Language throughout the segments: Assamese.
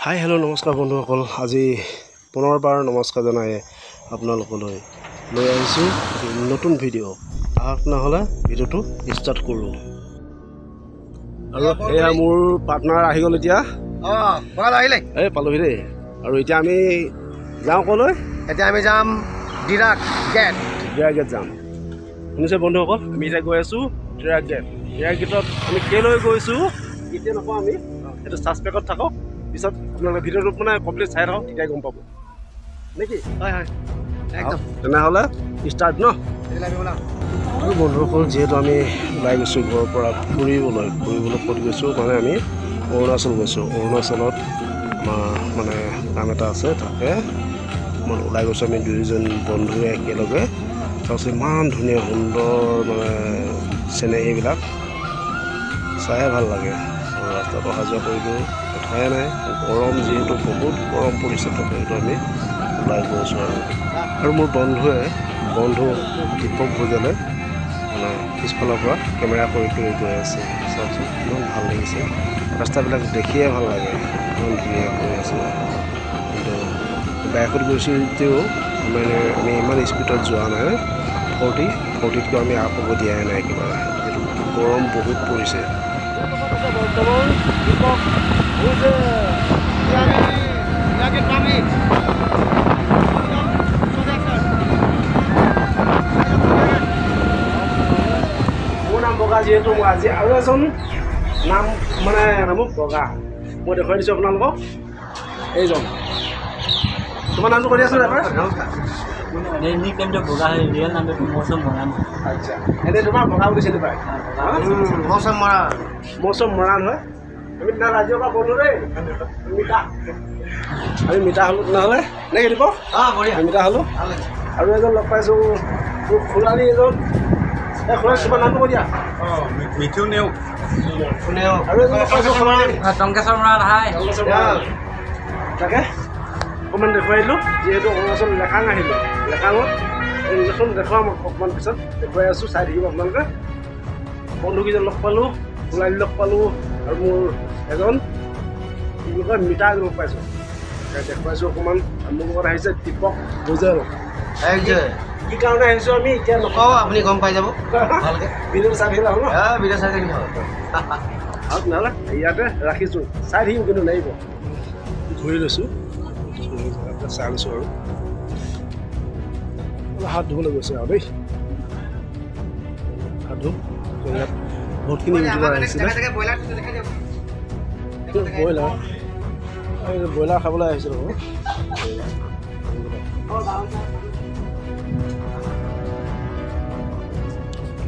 হাই হেল্ল' নমস্কাৰ বন্ধুসকল। আজি পুনৰবাৰ নমস্কাৰ জনাই আপোনালোকলৈ লৈ আহিছোঁ নতুন ভিডিঅ'। আহক নহ'লে ভিডিঅ'টো ষ্টাৰ্ট কৰোঁ। আৰু এয়া মোৰ পাৰ্টনাৰ আহি গ'ল এতিয়া। আহিলে এই পালোহি দেই। আৰু এতিয়া আমি যাওঁ ক'লৈ? এতিয়া আমি যাম ডিৰাগ গেট যাম। শুনিছে বন্ধুসকল, আমি এতিয়া গৈ আছোঁ ডিৰাগ গেট। ডিৰাগ গেটত আমি কেলৈ গৈছোঁ এতিয়া নকওঁ, আমি সেইটো ছাছপেক্টত থাকক। পিছত আপোনালোকে ভিডিঅ'টো মানে কমপ্লিট চাই থাকক, তেতিয়াই গম পাব নেকি? হয় একদম। তেনেহ'লে ষ্টাৰ্ট ন। আৰু বন্ধুসকল, যিহেতু আমি ওলাই গৈছোঁ ঘৰৰ পৰা ফুৰিবলৈ ক'ত গৈছোঁ মানে আমি অৰুণাচল গৈছোঁ। অৰুণাচলত আমাৰ মানে কাম এটা আছে, তাকে মানে ওলাই গৈছোঁ আমি দুয়োজন বন্ধুৱে একেলগে। তাৰপিছত ইমান ধুনীয়া সুন্দৰ মানে চিনেৰীবিলাক চাই ভাল লাগে। আৰু ৰাস্তাত অহা যোৱা কৰিলেও কথাই নাই, গৰম যিহেতু বহুত গৰম পৰিছে, তথাপিতো আমি ওলাই গৈছোঁ। আৰু মোৰ বন্ধু দীপক ভোজালে মানে পিছফালৰ পৰা কেমেৰা কৰি গৈ আছে। চাওকচোন ইমান ভাল লাগিছে, ৰাস্তাবিলাক দেখিয়ে ভাল লাগে, ইমান ধুনীয়া গৈ আছে। কিন্তু বাইকত গৈছোঁ যদিও মানে আমি ইমান স্পীডত যোৱা নাই, 40তকৈ আমি আপ হ'ব দিয়াই নাই কিবা, যিহেতু গৰম বহুত পৰিছে। বৰ্তমান দীপক মোৰ নাম বগা, যিহেতু মই আজি আৰু এজন নাম মানে নামক বগা মই দেখুৱাই দিছোঁ আপোনালোকক। এইজন তোমাৰ নামটো কৰি আছোঁ এবাৰ। আচ্ছা, এনেই তোমাৰ বগা বুলি চিনি পায়? মৌচম মৰাণ হয়। আমি তাৰ ৰাজ্যৰ পৰা বন্ধু দেই, আমি মিতা হ'লোঁ তেনেহ'লে নে কি দিব? মিতা হ'লোঁ। আৰু এজন লগ পাইছোঁ খুৰালি এজন। এই খুৰালি তোমাৰ নামটো কৈ দিয়া। মিঠু নেওগ। আৰু এজন লগ পাইছোঁ টংকেশ্বৰ মৰাণ। তাকে অকণমান দেখুৱাই দিলোঁ, যিহেতু অৰুণাচল লেখাং আহিলোঁ। লেখাঙত এইখন দেখুৱাম অকণমান পিছত, দেখুৱাই আছোঁ, চাই থাকিব আপোনালোকে। বন্ধুকেইজন লগ পালোঁ, খুৰালি লগ পালোঁ, আৰু মোৰ এজন কি বুলি কয় মিতা লগ পাইছোঁ, দেখুৱাইছোঁ অকণমান। মোৰ লগত আহিছে দীপক ভোজেল। কি কাৰণে আহিছোঁ আমি এতিয়া নকওঁ, আপুনি গম পাই যাব ভালকৈ। ভিডিঅ'টো চাই থাকিলে হ'ল ন? ভিডিঅ' চাই থাকিলে হ'ল। আৰু নহ'লে ইয়াতে ৰাখিছোঁ, চাই থাকিম কিন্তু লাগিব। ধৰি লৈছোঁ, চাই লৈছোঁ আৰু হাত ধুবলৈ গৈছে আৰু দেই। হাত ধুম। ইয়াত বহুতখিনি ইউটিউবাৰ আহিছিলে। ব্ৰইলাৰ খাবলৈ আহিছিলোঁ।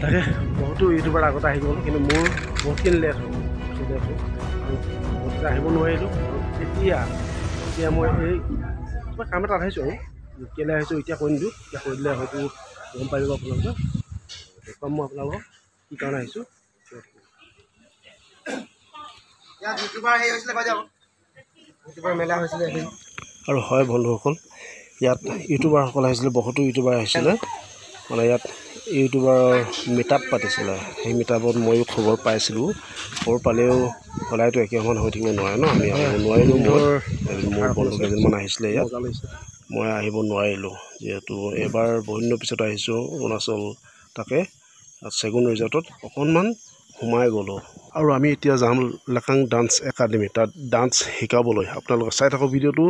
তাকে বহুতো ইউটিউবাৰ আগতে আহি গ'ল, কিন্তু মোৰ বহুতখিনি লেট হ'ল। বহুতখিনি আহিব নোৱাৰিলোঁ। আৰু এতিয়া মই এই কিবা কাম এটা আহিছোঁ আৰু কেলৈ আহিছোঁ এতিয়া কৈ নিদিওঁ। এতিয়া কৈ দিলে হয়তো গম পাই যাব আপোনালোকে। দেখুৱাম মই আপোনালোকক কি কাৰণে আহিছোঁ। আৰু হয় বন্ধুসকল, ইয়াত ইউটিউবাৰসকল আহিছিলে, বহুতো ইউটিউবাৰ আহিছিলে। মানে ইয়াত ইউটিউবাৰৰ মিটআপ পাতিছিলে। সেই মিটআপত ময়ো খবৰ পাইছিলোঁ। খবৰ পালেও সদায়তো একে সমান হৈ থাকিব নোৱাৰে ন, আমি আহিব নোৱাৰিলোঁ। মোৰ বন্ধু কেইজনমান আহিছিলে ইয়াত, মই আহিব নোৱাৰিলোঁ। যিহেতু এইবাৰ বহুত দিনৰ পিছত আহিছোঁ অৰুণাচল, তাকে চেগুন ৰিজৰ্টত অকণমান সোমাই গ'লোঁ। আৰু আমি এতিয়া যাম লেখাং ডান্স একাডেমি, তাত ডান্স শিকাবলৈ। আপোনালোকে চাই থাকক ভিডিঅ'টো।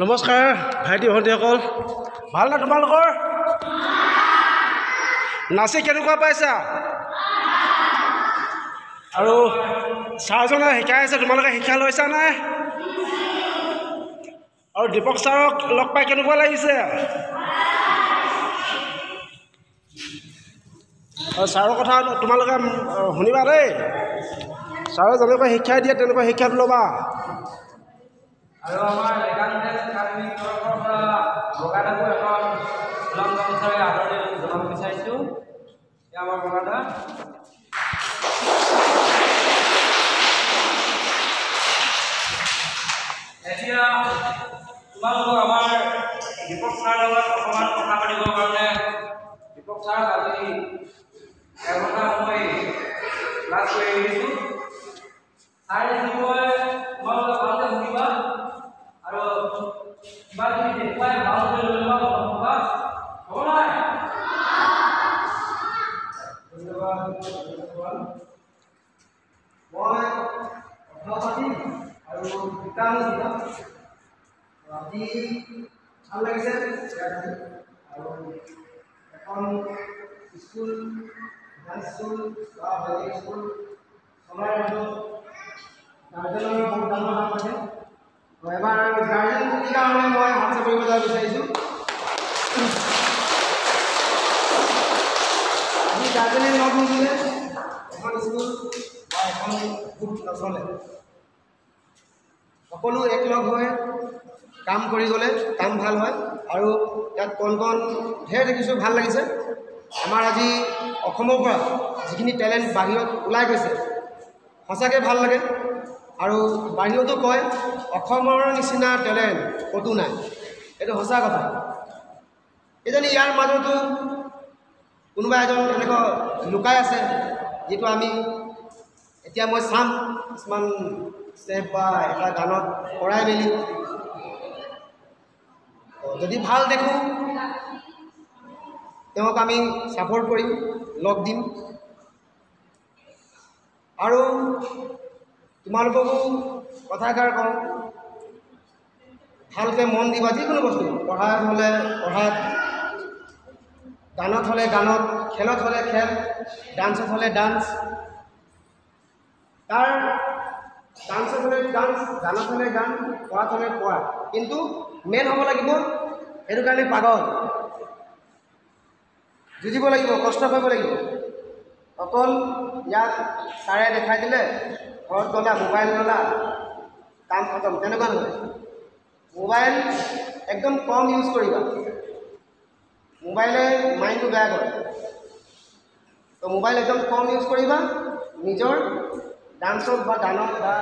নমস্কাৰ ভাইটি ভণ্টিসকল, ভাল নে তোমালোকৰ? নাচি কেনেকুৱা পাইছা? আৰু ছাৰজনে শিকাই আছে, তোমালোকে শিক্ষা লৈছা নাই? আৰু দীপক ছাৰক লগ পাই কেনেকুৱা লাগিছে? আৰু ছাৰৰ কথা তোমালোকে শুনিবা দেই। ছাৰে যেনেকৈ শিক্ষাই দিয়ে তেনেকৈ শিক্ষাটো ল'বা। আৰু আমাৰ বগাদাকো এখন লং গামোচাৰে আদৰণি জনাব বিচাৰিছোঁ। এয়া আমাৰ বগাদা। এতিয়া তোমালোকক আমাৰ দীপক ছাৰৰ লগত অকণমান কথা পাতিবৰ কাৰণে দীপক ছাৰক আজি এঘণ্টা সময় ক্লাছ কৰি আহিছোঁ। ছাৰে যি কয় তোমালোকে ভালকৈ শুনিবা আৰু কিবা যদি দেখুৱাই ভালকৈ লৈ ল'বা, কথা হ'ব নাই? ধন্যবাদ। মই কথা পাতিম আৰু শিকাম আজি ভাল লাগিছে আৰু এখন স্কুল ডান্স স্কুল বা বেলেগ স্কুল চলাই আছোঁ। গাৰ্জেনৰ বহুত ডাঙৰ হাত আছে। এবাৰ গাৰ্জেন বুলি কাৰণে মই হাত চাপৰিব যাব বিচাৰিছোঁ। আজি গাৰ্জেনে লগ নিদিলে এখন স্কুল বা এখন গোট নচলে। সকলো একলগ হৈ কাম কৰি গ'লে কাম ভাল হয় আৰু ইয়াত কণ ঢেৰ দেখিছোঁ, ভাল লাগিছে। আমাৰ আজি অসমৰ পৰা যিখিনি টেলেণ্ট বাহিৰত ওলাই গৈছে সঁচাকৈ ভাল লাগে আৰু বাহিৰতো কয় অসমৰ নিচিনা টেলেণ্ট ক'তো নাই। এইটো সঁচা কথা। কিজানি ইয়াৰ মাজতো কোনোবা এজন এনেকুৱা লুকাই আছে যিটো আমি এতিয়া মই চাম কিছুমান ষ্টেপ বা এটা গানত কৰাই মেলি যদি ভাল দেখোঁ তেওঁক আমি ছাপোৰ্ট কৰিম, লগ দিম আৰু তোমালোককো কথাষাৰ কওঁ, ভালকৈ মন দিবা যিকোনো বস্তু। পঢ়াত হ'লে পঢ়াত, গানত হ'লে গানত, খেলত হ'লে খেল, ডান্সত হ'লে ডান্স। তাৰ ডান্সত হ'লে ডান্স, গানত হ'লে গান, পঢ়াত হ'লে পঢ়া, কিন্তু মেইন হ'ব লাগিব সেইটো কাৰণে পাগল। যুঁজিব লাগিব, কষ্ট কৰিব লাগিব। অকল ইয়াত ছাৰে দেখাই দিলে ঘৰত গ'লা মোবাইল ল'লা কাম খতম, তেনেকুৱা নহয়। মোবাইল একদম কম ইউজ কৰিবা। মোবাইলে মাইণ্ডটো বেয়া কৰে। তো মোবাইল একদম কম ইউজ কৰিবা। নিজৰ ডান্সত বা গানত বা